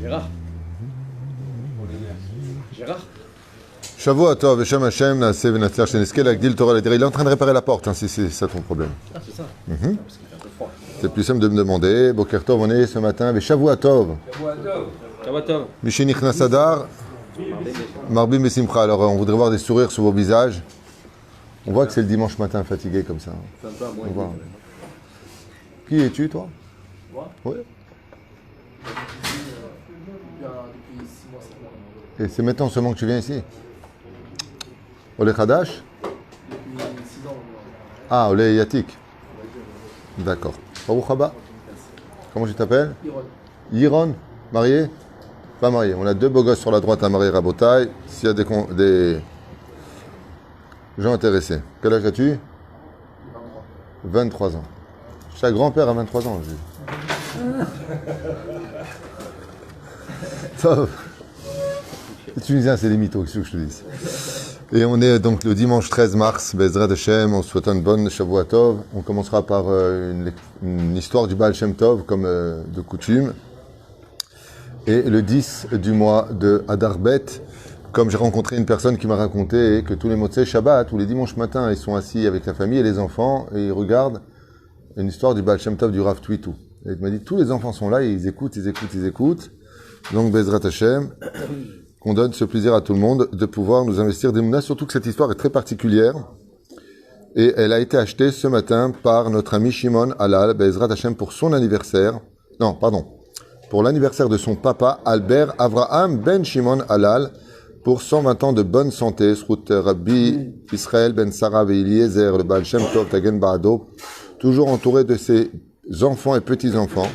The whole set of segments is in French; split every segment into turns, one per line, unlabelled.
Gérard. Gérard.
Shavua Tov, Veshem Hashem, Naaseh Venatzliach Shenizke, Lagdil Torah Ledira. Il est en train de réparer la porte, hein, si c'est ça ton problème.
Ah, c'est ça.
Mhm.
Parce qu'il fait un peu froid.
C'est plus simple de me demander. Boker Tov, on est ce matin avec Shavua Tov.
Shabbat.
Mishenich Nasadar, Marbim Besimcha. Alors, on voudrait voir des sourires sur vos visages. On voit que c'est le dimanche matin fatigué comme ça.
C'est un peu à moins.
On voit. Qui es-tu, toi?
Moi?
Oui.
Depuis 6 mois, 7 mois.
Et c'est maintenant seulement que tu viens ici? Olé Khadash?
Depuis 6 ans.
Ah, Olé Yatik. D'accord. Baruch haba. Comment tu t'appelles?
Iron.
Yiron? Marié? Pas marié. On a deux beaux gosses sur la droite à marier Rabotai. S'il y a des gens intéressés. Quel âge as-tu? 23 ans. Chaque grand-père a 23 ans, je dis. Tov. Les Tunisiens, c'est des mythos, qu'est-ce que je te dis. Et on est donc le dimanche 13 mars, Bezrat Hashem, on souhaite une bonne Shavua Tov. On commencera par une histoire du Baal Shem Tov, comme de coutume. Et le 10 du mois de Adar Bet, comme j'ai rencontré une personne qui m'a raconté que tous les Motzei Shabbat, tous les dimanches matins, ils sont assis avec la famille et les enfants, et ils regardent une histoire du Baal Shem Tov du Rav Twitou. Et il m'a dit, tous les enfants sont là, et ils écoutent. Donc Bezrat Hashem, qu'on donne ce plaisir à tout le monde de pouvoir nous investir des mounas, surtout que cette histoire est très particulière. Et elle a été achetée ce matin par notre ami Shimon Halal, Bezrat Hashem, pour son anniversaire. Non, pardon. Pour l'anniversaire de son papa, Albert Avraham Ben Shimon Halal, pour 120 ans de bonne santé. Srout Rabbi Israël Ben Sarah Veiliezer, le Baal Shem Tov Tagen Baado, toujours entouré de ses enfants et petits-enfants.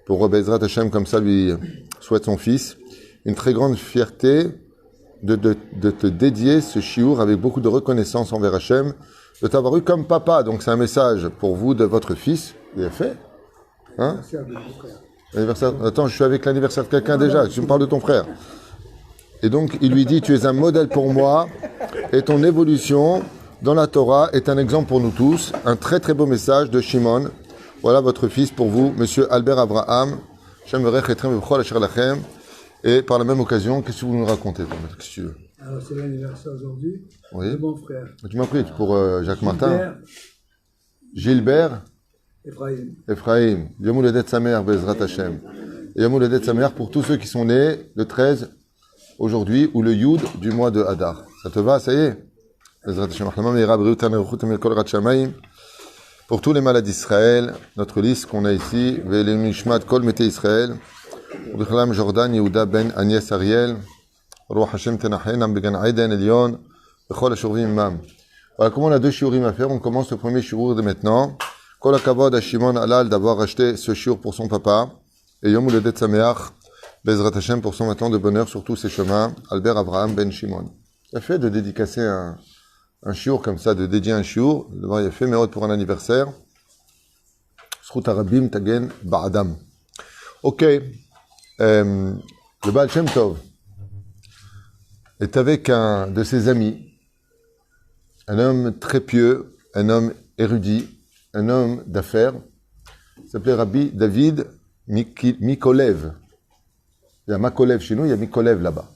Pour Bezrat Hashem, comme ça, lui souhaite son fils. Une très grande fierté de te dédier ce chiour avec beaucoup de reconnaissance envers Hashem, de t'avoir eu comme papa. Donc c'est un message pour vous de votre fils. Il est fait. Hein? Anniversaire. Attends, je suis avec l'anniversaire de quelqu'un déjà. Tu me parles de ton frère. Et donc il lui dit, tu es un modèle pour moi et ton évolution dans la Torah est un exemple pour nous tous. Un très très beau message de Shimon. Voilà votre fils pour vous, monsieur Albert Avraham. Et par la même occasion, qu'est-ce que vous nous racontez? Qu'est-ce que tu veux?
Alors, c'est l'anniversaire aujourd'hui
Oui.
de mon frère.
Tu m'as pris pour Jacques Martin. Gilbert Ephraim. Yom Houledet Samer, Bezrat Hashem. Et Yom Houledet Samer pour tous ceux qui sont nés le 13 aujourd'hui ou le Yud du mois de Hadar. Ça te va? Ça y est? Bezrat Hashem. Pour tous les malades d'Israël, notre liste qu'on a ici, Ve'elenu Nishmat Kol Mete Israël. ובכללם Jordan Yehuda Ben Agnès Ariel, רוח השם תנחנם בגן עדן עליון, וכל השורבים עמם. Voilà comment on a deux shiurim à faire. On commence le premier shiur de maintenant. Kol hakavod à Shimon Halal d'avoir acheté ce shiur pour son papa. Et Yom Houledet Sameach, Bezrat Hashem pour son matin de bonheur sur tous ses chemins. Albert Avraham Ben Shimon. Il a fait de dédicacer un shiur comme ça, de dédier un shiur. Il a fait Meod pour un anniversaire. Srout Arabim Tagen Ba'adam. Ok. Le Baal Shem Tov est avec un de ses amis, un homme très pieux, un homme érudit, un homme d'affaires. Il s'appelait Rabbi David Mikolev. Il y a Makolev chez nous, il y a Mikolev là-bas.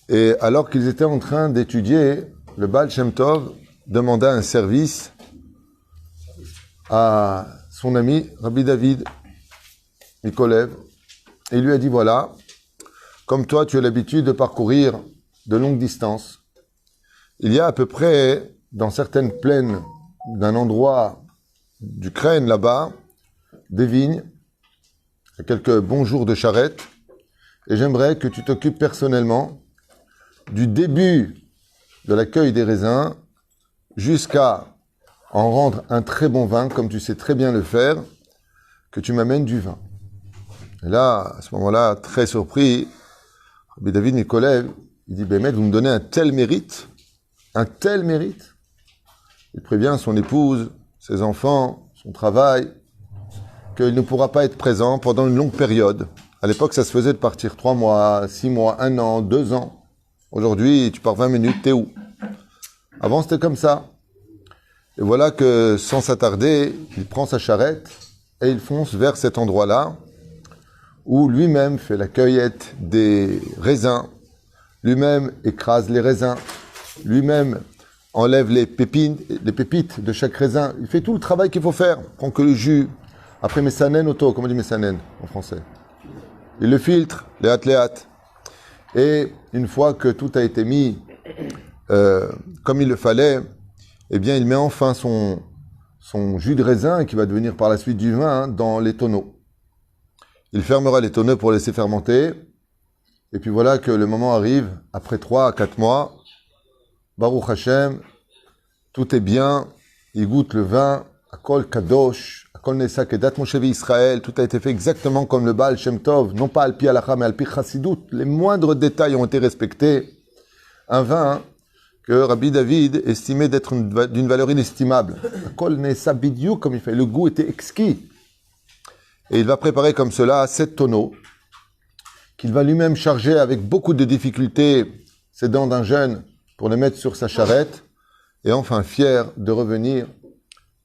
Et alors qu'ils étaient en train d'étudier, le Baal Shem Tov demanda un service à son ami Rabbi David Mikolev, et il lui a dit, voilà, comme toi tu as l'habitude de parcourir de longues distances, il y a à peu près, dans certaines plaines d'un endroit d'Ukraine là-bas, des vignes, quelques bons jours de charrette, et j'aimerais que tu t'occupes personnellement du début de l'accueil des raisins jusqu'à en rendre un très bon vin, comme tu sais très bien le faire, que tu m'amènes du vin. Et là, à ce moment-là, très surpris, Rabbi David Mikolev, il dit, Bémet, vous me donnez un tel mérite. Il prévient son épouse, ses enfants, son travail, qu'il ne pourra pas être présent pendant une longue période. À l'époque, ça se faisait de partir 3 mois, 6 mois, 1 an, 2 ans. Aujourd'hui, tu pars 20 minutes, t'es où? Avant, c'était comme ça. Et voilà que, sans s'attarder, il prend sa charrette et il fonce vers cet endroit-là, où lui-même fait la cueillette des raisins, lui-même écrase les raisins, lui-même enlève les pépites de chaque raisin. Il fait tout le travail qu'il faut faire. Il prend que le jus. Après Messanen auto, comment on dit Messanen en français? Il le filtre, léat. Et une fois que tout a été mis comme il le fallait, eh bien il met enfin son jus de raisin, qui va devenir par la suite du vin, dans les tonneaux. Il fermera les tonneaux pour laisser fermenter. Et puis voilà que le moment arrive, après 3 à 4 mois, Baruch Hashem, tout est bien, il goûte le vin, Akol Kadosh, Akol Nesa Kedat Moshe Israël, tout a été fait exactement comme le Baal Shem Tov, non pas Alpi Halacha, mais Alpi Chassidut. Les moindres détails ont été respectés. Un vin que Rabbi David estimait d'être d'une valeur inestimable. Akol Nesa Bidyu, comme il fait, le goût était exquis. Et il va préparer comme cela 7 tonneaux, qu'il va lui-même charger avec beaucoup de difficultés ses dents d'un jeune pour les mettre sur sa charrette, et enfin fier de revenir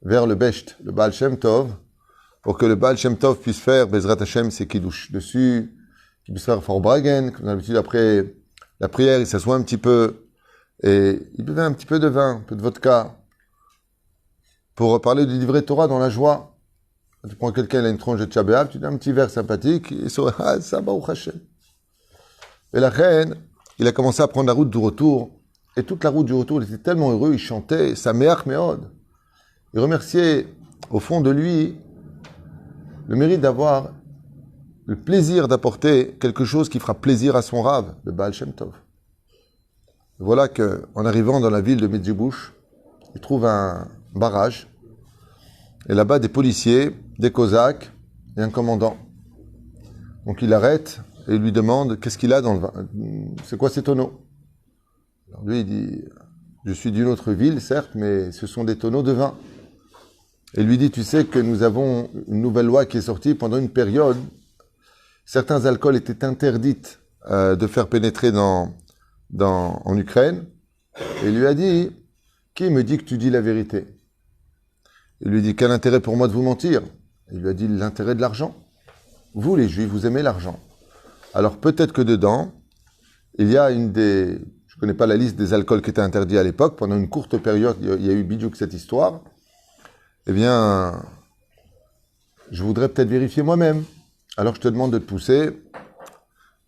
vers le Besht, le Baal Shem Tov, pour que le Baal Shem Tov puisse faire Bezrat Hashem ses kiddush dessus, qu'il puisse faire Forbragen, comme d'habitude après la prière, il s'assoit un petit peu, et il buvait un petit peu de vin, un peu de vodka, pour parler du livret Torah dans la joie. Tu prends quelqu'un, il a une tronche de Tchabéab, tu dis un petit verre sympathique, il saurait, ah, ça va au Hashem. Et la reine, il a commencé à prendre la route du retour, et toute la route du retour, il était tellement heureux, il chantait, sa meach meod. Il remerciait, au fond de lui, le mérite d'avoir le plaisir d'apporter quelque chose qui fera plaisir à son rave, le Baal Shem Tov. Voilà qu'en arrivant dans la ville de Medjibouch, il trouve un barrage, et là-bas, des policiers, des Cosaques et un commandant. Donc il arrête et il lui demande qu'est-ce qu'il a dans le vin. C'est quoi ces tonneaux? Alors lui, il dit, je suis d'une autre ville, certes, mais ce sont des tonneaux de vin. Et il lui dit, tu sais que nous avons une nouvelle loi qui est sortie pendant une période. Certains alcools étaient interdits de faire pénétrer en Ukraine. Et il lui a dit, qui me dit que tu dis la vérité? Il lui dit, quel intérêt pour moi de vous mentir? Il lui a dit, l'intérêt de l'argent. Vous, les Juifs, vous aimez l'argent. Alors peut-être que dedans, il y a je ne connais pas la liste des alcools qui étaient interdits à l'époque, pendant une courte période, il y a eu bidjouk cette histoire. Eh bien, je voudrais peut-être vérifier moi-même. Alors je te demande de te pousser.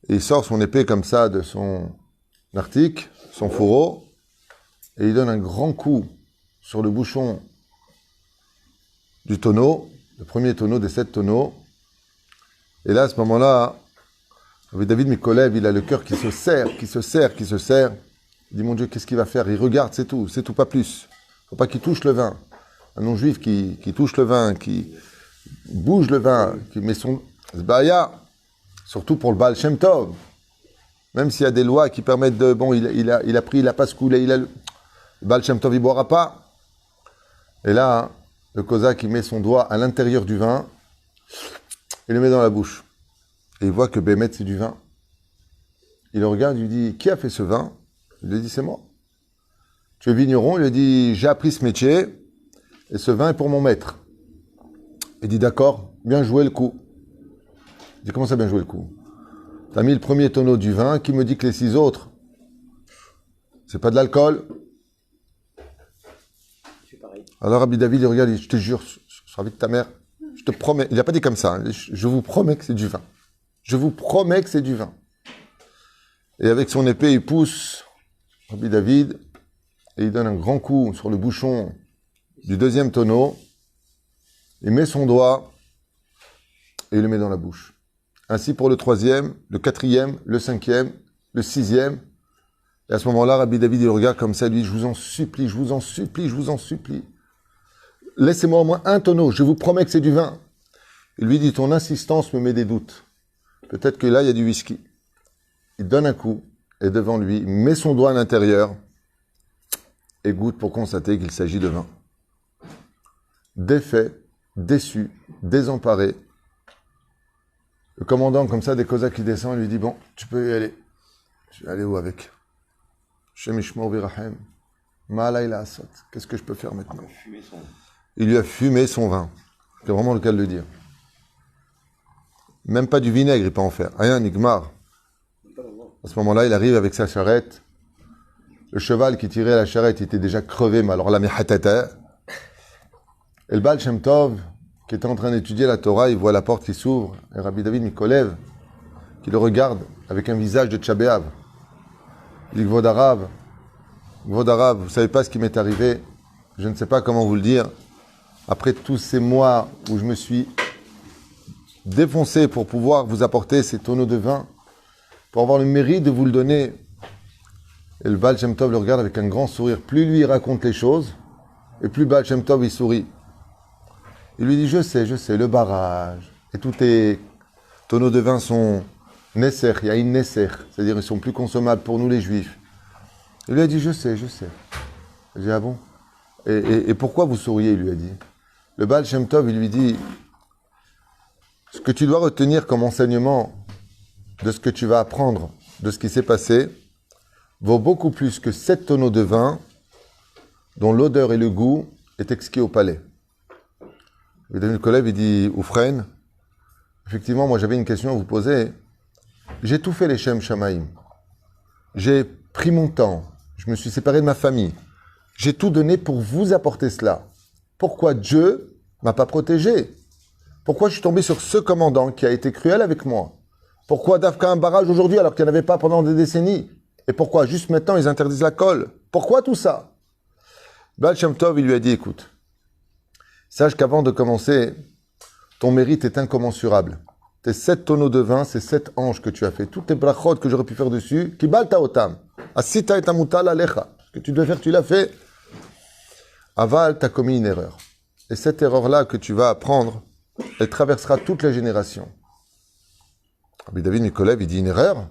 Et il sort son épée comme ça de son artic, son fourreau, et il donne un grand coup sur le bouchon du tonneau, le premier tonneau des 7 tonneaux. Et là, à ce moment-là, David Mikolev, il a le cœur qui se serre. Il dit, mon Dieu, qu'est-ce qu'il va faire? Il regarde, c'est tout, pas plus. Il ne faut pas qu'il touche le vin. Un non-juif qui touche le vin, qui bouge le vin, qui met son zbaya, surtout pour le Baal Shem Tov. Même s'il y a des lois qui permettent de... Bon, il a pris, il a pas secoulé, le Baal Shem Tov, il ne boira pas. Et là, le Cosaque, il met son doigt à l'intérieur du vin, il le met dans la bouche. Et il voit que Bémet, c'est du vin. Il le regarde, il lui dit, qui a fait ce vin? Il lui dit, c'est moi. Tu es vigneron? Il lui dit, j'ai appris ce métier, et ce vin est pour mon maître. Il dit, d'accord, bien joué le coup. Il dit, comment ça, bien joué le coup? Tu as mis le premier tonneau du vin, qui me dit que les 6 autres, c'est pas de l'alcool? Alors Rabbi David, il regarde, il dit, je te jure, sur la vie de ta mère, je te promets, il n'a pas dit comme ça, hein, je vous promets que c'est du vin. Je vous promets que c'est du vin. Et avec son épée, il pousse Rabbi David, et il donne un grand coup sur le bouchon du 2e tonneau, il met son doigt, et il le met dans la bouche. Ainsi pour le 3e, le 4e, le 5e, le 6e. Et à ce moment-là, Rabbi David, il regarde comme ça, il dit, je vous en supplie, je vous en supplie, je vous en supplie. Laissez-moi au moins un tonneau, je vous promets que c'est du vin. Il lui dit, ton insistance me met des doutes. Peut-être que là, il y a du whisky. Il donne un coup, et devant lui, il met son doigt à l'intérieur, et goûte pour constater qu'il s'agit de vin. Défait, déçu, désemparé. Le commandant, comme ça, des Cosaques qui descend, il lui dit, bon, tu peux y aller. Je vais aller où avec? Shem Yishmor V'Yirahem. Ma'alayla Asot. Qu'est-ce que je peux faire maintenant? Il lui a fumé son vin. C'est vraiment le cas de le dire. Même pas du vinaigre, il peut en faire. Rien, Nigmar. À ce moment-là, il arrive avec sa charrette. Le cheval qui tirait la charrette était déjà crevé, mais alors la mihatata. Et le Baal Shem Tov, qui était en train d'étudier la Torah, il voit la porte qui s'ouvre. Et Rabbi David Mikolev, qui le regarde avec un visage de Tchabéav. Il dit, Gvod Arav, vous ne savez pas ce qui m'est arrivé. Je ne sais pas comment vous le dire. Après tous ces mois où je me suis défoncé pour pouvoir vous apporter ces tonneaux de vin, pour avoir le mérite de vous le donner. Et le Baal Shem Tov le regarde avec un grand sourire. Plus lui il raconte les choses, et plus Baal Shem Tov il sourit. Il lui dit, je sais, le barrage, et tous tes tonneaux de vin sont nesser, il y a une nesser, c'est-à-dire ils sont plus consommables pour nous les juifs. Il lui a dit, je sais. Il dit, ah bon? Et pourquoi vous souriez, il lui a dit. Le Baal Shem Tov, il lui dit, ce que tu dois retenir comme enseignement de ce que tu vas apprendre, de ce qui s'est passé, vaut beaucoup plus que 7 tonneaux de vin dont l'odeur et le goût est exquis au palais. Et David Kolev, il dit, Oufren, effectivement, moi j'avais une question à vous poser. J'ai tout fait les Shem Shamaim. J'ai pris mon temps. Je me suis séparé de ma famille. J'ai tout donné pour vous apporter cela. Pourquoi Dieu ne m'a pas protégé? Pourquoi je suis tombé sur ce commandant qui a été cruel avec moi? Pourquoi Dafka un barrage aujourd'hui alors qu'il n'y en avait pas pendant des décennies? Et pourquoi juste maintenant ils interdisent la colle? Pourquoi tout ça? Baal Shem Tov, il lui a dit, écoute, sache qu'avant de commencer, ton mérite est incommensurable. Tes 7 tonneaux de vin, c'est 7 anges que tu as fait. Toutes tes brachot que j'aurais pu faire dessus, Kibalta otam. Asita et amutal alecha. Ce que tu devais faire, tu l'as fait. Aval, tu as commis une erreur. Et cette erreur-là que tu vas apprendre, elle traversera toute la génération. Rabbi David Mikolev, il dit une erreur.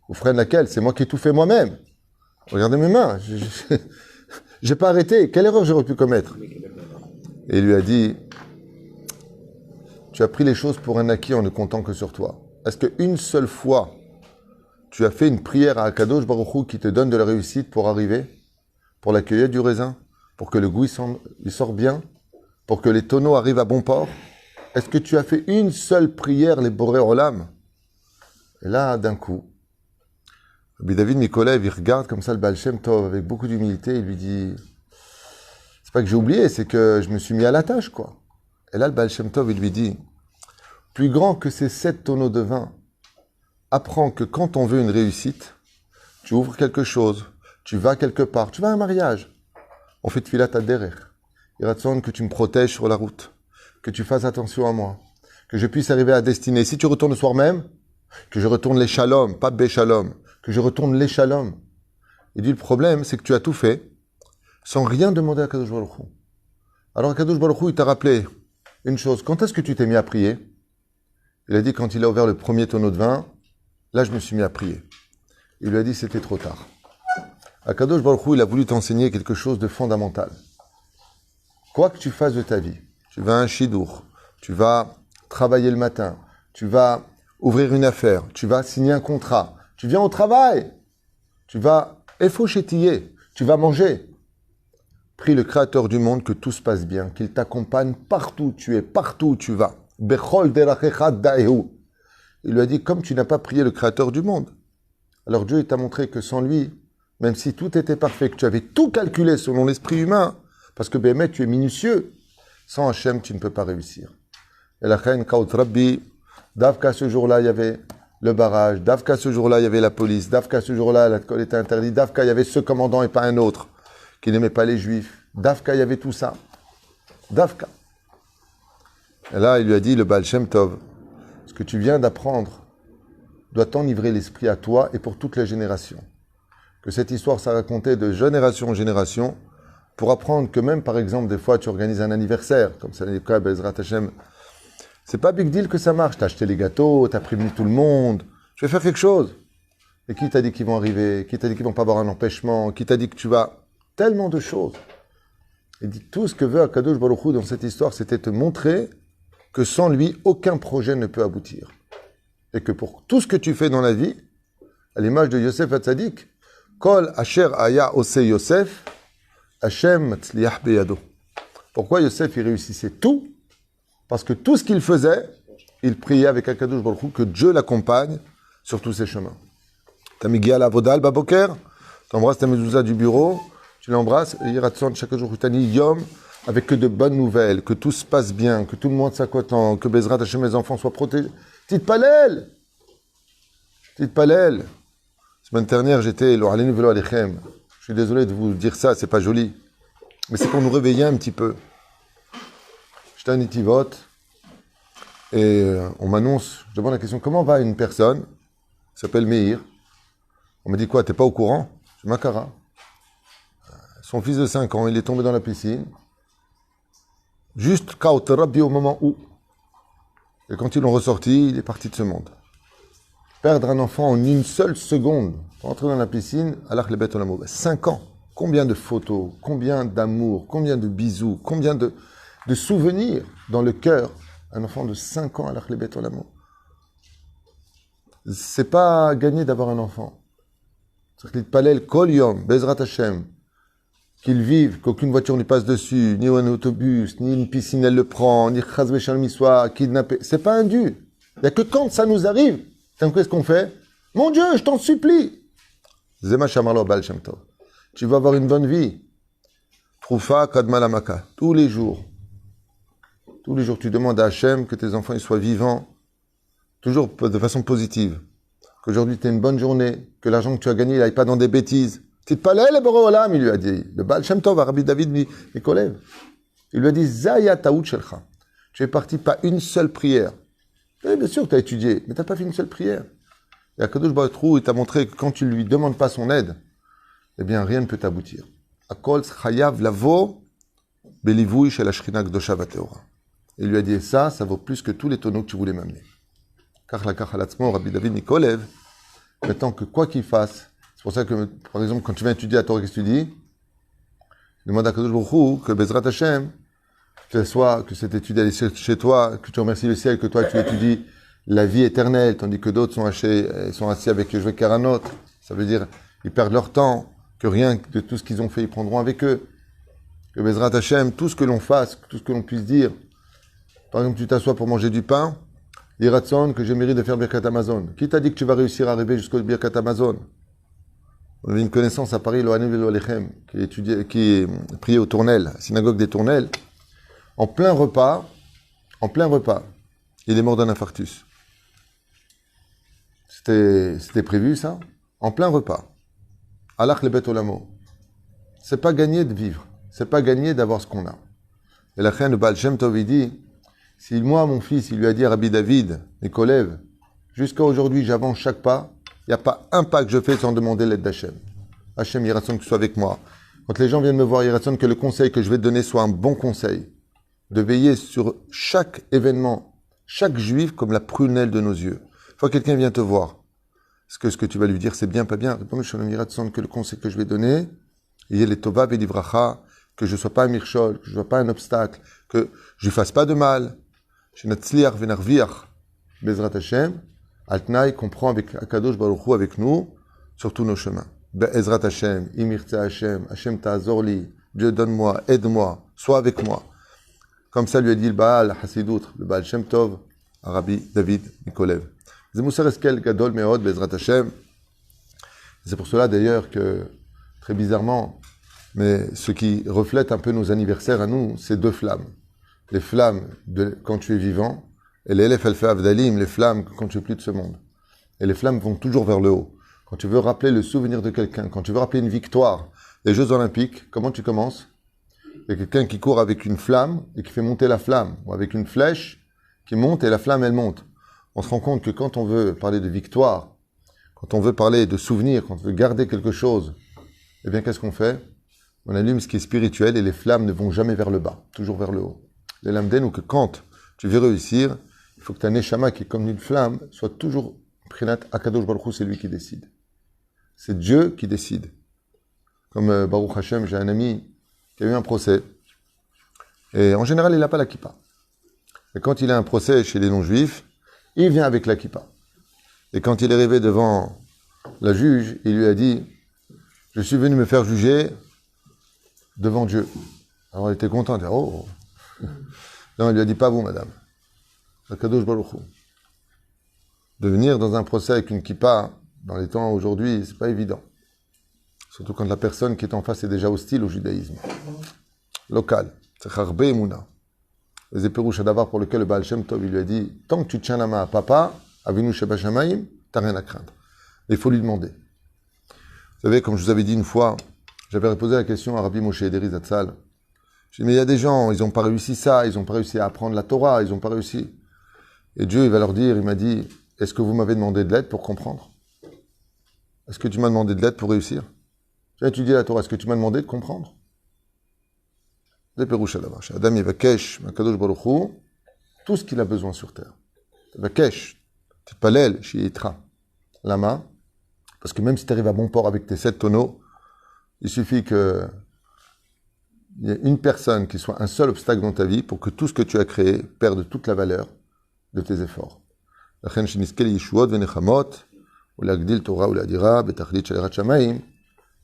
Vous ferez laquelle? C'est moi qui ai tout fait moi-même. Regardez mes mains. J'ai pas arrêté. Quelle erreur j'aurais pu commettre? Et il lui a dit, tu as pris les choses pour un acquis en ne comptant que sur toi. Est-ce qu'une seule fois, tu as fait une prière à Akadosh Baruch Hu qui te donne de la réussite pour arriver, pour la cueillette du raisin, pour que le goût il sort bien, pour que les tonneaux arrivent à bon port? Est-ce que tu as fait une seule prière, les Boré Olam? Et là, d'un coup, Rabbi David Mikolev, il regarde comme ça le Baal Shem Tov avec beaucoup d'humilité, il lui dit, c'est pas que j'ai oublié, c'est que je me suis mis à la tâche, quoi. Et là, le Baal Shem Tov, il lui dit, plus grand que ces 7 tonneaux de vin, apprends que quand on veut une réussite, tu ouvres quelque chose, tu vas quelque part, tu vas à un mariage, on fait tfilat ad-derer. Il ratson que tu me protèges sur la route, que tu fasses attention à moi, que je puisse arriver à destinée. Si tu retournes le soir même, que je retourne les shalom, pas bé-shalom, que je retourne les shalom. Il dit, le problème, c'est que tu as tout fait sans rien demander à Kadosh Baruch Hu. Alors Kadosh Baruch Hu, il t'a rappelé une chose. Quand est-ce que tu t'es mis à prier? Il a dit, quand il a ouvert le premier tonneau de vin, là, je me suis mis à prier. Il lui a dit, c'était trop tard. Kadosh Baruch Hu, il a voulu t'enseigner quelque chose de fondamental. Quoi que tu fasses de ta vie, tu vas à un shidour, tu vas travailler le matin, tu vas ouvrir une affaire, tu vas signer un contrat, tu viens au travail, tu vas effauchétiller, tu vas manger. Prie le Créateur du monde que tout se passe bien, qu'il t'accompagne partout où tu es, partout où tu vas. Bechol derachecha daehu. Il lui a dit, comme tu n'as pas prié le Créateur du monde, alors Dieu t'a montré que sans lui, même si tout était parfait, que tu avais tout calculé selon l'esprit humain, parce que Béhémet, tu es minutieux, sans Hachem, tu ne peux pas réussir. Et la reine Kaut Rabbi, Davka, ce jour-là, il y avait le barrage. Davka, ce jour-là, il y avait la police. Davka, ce jour-là, l'alcool était interdit. Davka, il y avait ce commandant et pas un autre qui n'aimait pas les juifs. Davka, il y avait tout ça. Davka. Et là, il lui a dit, le Baal Shem Tov, ce que tu viens d'apprendre doit enivrer l'esprit à toi et pour toutes les générations. Que cette histoire s'est racontée de génération en génération pour apprendre que même, par exemple, des fois, tu organises un anniversaire, comme ça n'est pas Bezrat Hashem. C'est pas big deal que ça marche. T'as acheté les gâteaux, t'as prévenu tout le monde. Je vais faire quelque chose. Et qui t'a dit qu'ils vont arriver? Qui t'a dit qu'ils vont pas avoir un empêchement? Qui t'a dit que tu vas... Tellement de choses. Il dit tout ce que veut Akadosh Baruch Hu dans cette histoire, c'était te montrer que sans lui, aucun projet ne peut aboutir. Et que pour tout ce que tu fais dans la vie, à l'image de Yosef Hatzadik, Kol Asher Aya Ose Yosef, Hashem Tzliach Beyado. Pourquoi Yosef il réussissait tout? Parce que tout ce qu'il faisait, il priait avec Akadosh Baruch Hu que Dieu l'accompagne sur tous ses chemins. T'as mis Gia la Vodal, Baboker, t'embrasses ta mezouza du bureau, tu l'embrasses, et Yiratson, chaque jour, Tani Yom, avec que de bonnes nouvelles, que tout se passe bien, que tout le monde soit content, que Bezrat Hashem, mes enfants soient protégés. Petite Palel! Petite Palel! Semaine dernière, j'étais, l'Ohaleni Velo Alechem. Je suis désolé de vous dire ça, c'est pas joli. Mais c'est pour nous réveiller un petit peu. J'étais à Nitivot, et on m'annonce, je demande la question, comment va une personne qui s'appelle Meir? On me dit quoi, t'es pas au courant? C'est Makara. Son fils de 5 ans, il est tombé dans la piscine. Juste Kaut Rabbi au moment où. Et quand ils l'ont ressorti, il est parti de ce monde. Perdre un enfant en une seule seconde, rentrer dans la piscine, alors les bêtes ont la mauvaise. 5 ans. Combien de photos, combien d'amour, combien de bisous, combien de souvenirs dans le cœur. Un enfant de 5 ans, alors les bêtes ont la mauvaise. C'est pas gagné d'avoir un enfant. C'est-à-dire qu'il palel kol yom, Bezrat Hashem, qu'ils vivent, qu'aucune voiture ne passe dessus, ni un autobus, ni une piscine elle le prend, ni chaz v'shalom soit kidnappé. C'est pas un dû. Il n'y a que quand ça nous arrive. Donc qu'est-ce qu'on fait? Mon Dieu, je t'en supplie. Zema shamarlo Baal Shem Tov. Tu vas avoir une bonne vie. Troufa kadma lamaka. Tous les jours, tu demandes à Hachem que tes enfants ils soient vivants, toujours de façon positive. Qu'aujourd'hui tu aies une bonne journée, que l'argent que tu as gagné il n'aille pas dans des bêtises. T'es pas là, le Borolam, il lui a dit. Le Baal Shem Tov, Rabbi David Mikolev. Il lui a dit, Zaya Taout Shelcha. Tu es parti pas une seule prière. Et bien sûr que tu as étudié, mais tu n'as pas fait une seule prière. Et Akadosh Baruch Hu, il t'a montré que quand tu ne lui demandes pas son aide, eh bien rien ne peut t'aboutir. Akol Chayav Lavo Belivouy Shel Ashchina Kdosha Vateora. Il lui a dit, ça vaut plus que tous les tonneaux que tu voulais m'amener. Car la Kachalatzmo, Rabbi David Mikolev, maintenant que quoi qu'il fasse, c'est pour ça que, par exemple, quand tu viens étudier à Torah, qu'est-ce que tu dis? Demande à Kadosh Baruch Hu que Bezrat Hashem, que cette étude elle est chez toi, que tu remercies le ciel, que toi tu étudies la vie éternelle, tandis que d'autres sont assis avec le jouet Karanot. Ça veut dire, ils perdent leur temps, que rien de tout ce qu'ils ont fait, ils prendront avec eux. Que Bezrat Hashem, tout ce que l'on fasse, tout ce que l'on puisse dire. Par exemple, tu t'assois pour manger du pain, Yiratson, que j'ai mérité de faire Birkat Amazon. Qui t'a dit que tu vas réussir à arriver jusqu'au Birkat Amazon? On avait une connaissance à Paris, l'Ohanim Velo Alechem, qui priait au Tournelles, synagogue des Tournelles. En plein repas, il est mort d'un infarctus. C'était prévu, ça? En plein repas. Alach le bet olamo. C'est pas gagné de vivre. C'est pas gagné d'avoir ce qu'on a. Et la reine de Baal Shem Tov, il dit, si moi, mon fils, il lui a dit à Rabbi David, Mikolev, jusqu'à aujourd'hui, j'avance chaque pas, il n'y a pas un pas que je fais sans demander l'aide d'Hachem. Hachem, Yiratson, que tu sois avec moi. Quand les gens viennent me voir, Yiratson, que le conseil que je vais te donner soit un bon conseil. De veiller sur chaque événement, chaque juif comme la prunelle de nos yeux. Une fois que quelqu'un vient te voir, est-ce que ce que tu vas lui dire, c'est bien, pas bien? Réponds, Shalom Yiratson, que le conseil que je vais donner, il y ait les Tova Velivracha, que je ne sois pas un mirchol, que je ne sois pas un obstacle, que je ne lui fasse pas de mal. Shenatzliach venarviach Bezrat Hashem, Altnaï comprend avec Akadosh Baruch Hu avec nous sur tous nos chemins. Be'ezrat Hashem, Imirtza Hashem, Hashem ta'azorli, Dieu donne-moi, aide-moi, sois avec moi. Comme ça lui a dit le Baal Hasidut, le Baal Shem Tov, Rabbi David Mikolev. C'est Moussar Eskel Gadol Meod Bezrat Hashem. C'est pour cela d'ailleurs que, très bizarrement, mais ce qui reflète un peu nos anniversaires à nous, c'est deux flammes. Les flammes de quand tu es vivant, et les Elef Elfei Avdalim, les flammes quand tu es plus de ce monde. Et les flammes vont toujours vers le haut. Quand tu veux rappeler le souvenir de quelqu'un, quand tu veux rappeler une victoire, les Jeux Olympiques, comment tu commences? Il y a quelqu'un qui court avec une flamme et qui fait monter la flamme, ou avec une flèche qui monte et la flamme elle monte. On se rend compte que quand on veut parler de victoire, quand on veut parler de souvenir, quand on veut garder quelque chose, eh bien qu'est-ce qu'on fait? On allume ce qui est spirituel et les flammes ne vont jamais vers le bas, toujours vers le haut. Les lamden ou que quand tu veux réussir, il faut que ta neshama qui est comme une flamme soit toujours prinat Akadosh Baruch Hu, c'est lui qui décide. C'est Dieu qui décide. Comme Baruch Hashem, j'ai un ami qui a eu un procès. Et en général, il n'a pas la kippa. Et quand il a un procès chez les non-juifs, il vient avec la kippa. Et quand il est arrivé devant la juge, il lui a dit « Je suis venu me faire juger devant Dieu. » Alors elle était contente. Oh. Non, il lui a dit « Pas vous, madame. Akadosh Baruch Hu. De venir dans un procès avec une kippa, dans les temps aujourd'hui, c'est pas évident. Surtout quand la personne qui est en face est déjà hostile au judaïsme. Local. C'est Harbe Emouna. Les éperouches d'Avar pour lequel le Baal Shem Tov il lui a dit tant que tu tiens la main à papa, Avinu Sheba Shamayim, t'as rien à craindre. Il faut lui demander. Vous savez, comme je vous avais dit une fois, j'avais posé la question à Rabbi Moshe Ederi Zatzal. Je dis mais il y a des gens, ils n'ont pas réussi ça, ils n'ont pas réussi à apprendre la Torah, ils n'ont pas réussi. Et Dieu, il va leur dire, il m'a dit, est-ce que vous m'avez demandé de l'aide pour comprendre? Est-ce que tu m'as demandé de l'aide pour réussir? J'ai étudié la Torah, est-ce que tu m'as demandé de comprendre? Adam Yevakesh, Makadosh Baruch Hu, tout ce qu'il a besoin sur terre. Yevakesh, Tipalel, Shiitra. Lama, parce que même si tu arrives à bon port avec tes 7 tonneaux, il suffit qu'il y ait une personne qui soit un seul obstacle dans ta vie pour que tout ce que tu as créé perde toute la valeur de tes efforts. לכן שנזכה לישועות ונחמות ולהגדיל תורה ולהדירה בתכלית של יראת שמיים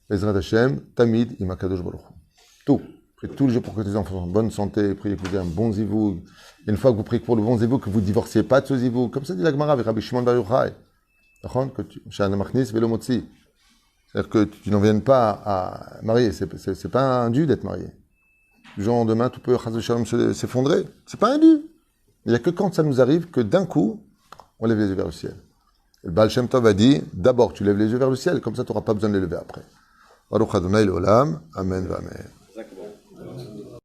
בעזרת השם תמיד עם הקדוש ברוך הוא. Tout. Priez tous les jours pour que tes enfants soient en bonne santé, priez que vous ayez un bon zivoug. Et une fois que vous priez pour le bon zivoug, que vous ne divorciez pas de ce zivoug. Comme ça dit la Gemara avec Rabbi Shimon Bar Yochai. C'est-à-dire que tu n'en viennes pas à marier. C'est pas un dû d'être marié. Du jour au lendemain, tout peut s'effondrer. C'est pas un dû. Il n'y a que quand ça nous arrive que d'un coup, on lève les yeux vers le ciel. Et le Baal Shem Tov a dit, d'abord tu lèves les yeux vers le ciel, comme ça tu n'auras pas besoin de les lever après. Baruch Adonai l'olam, amen va amen.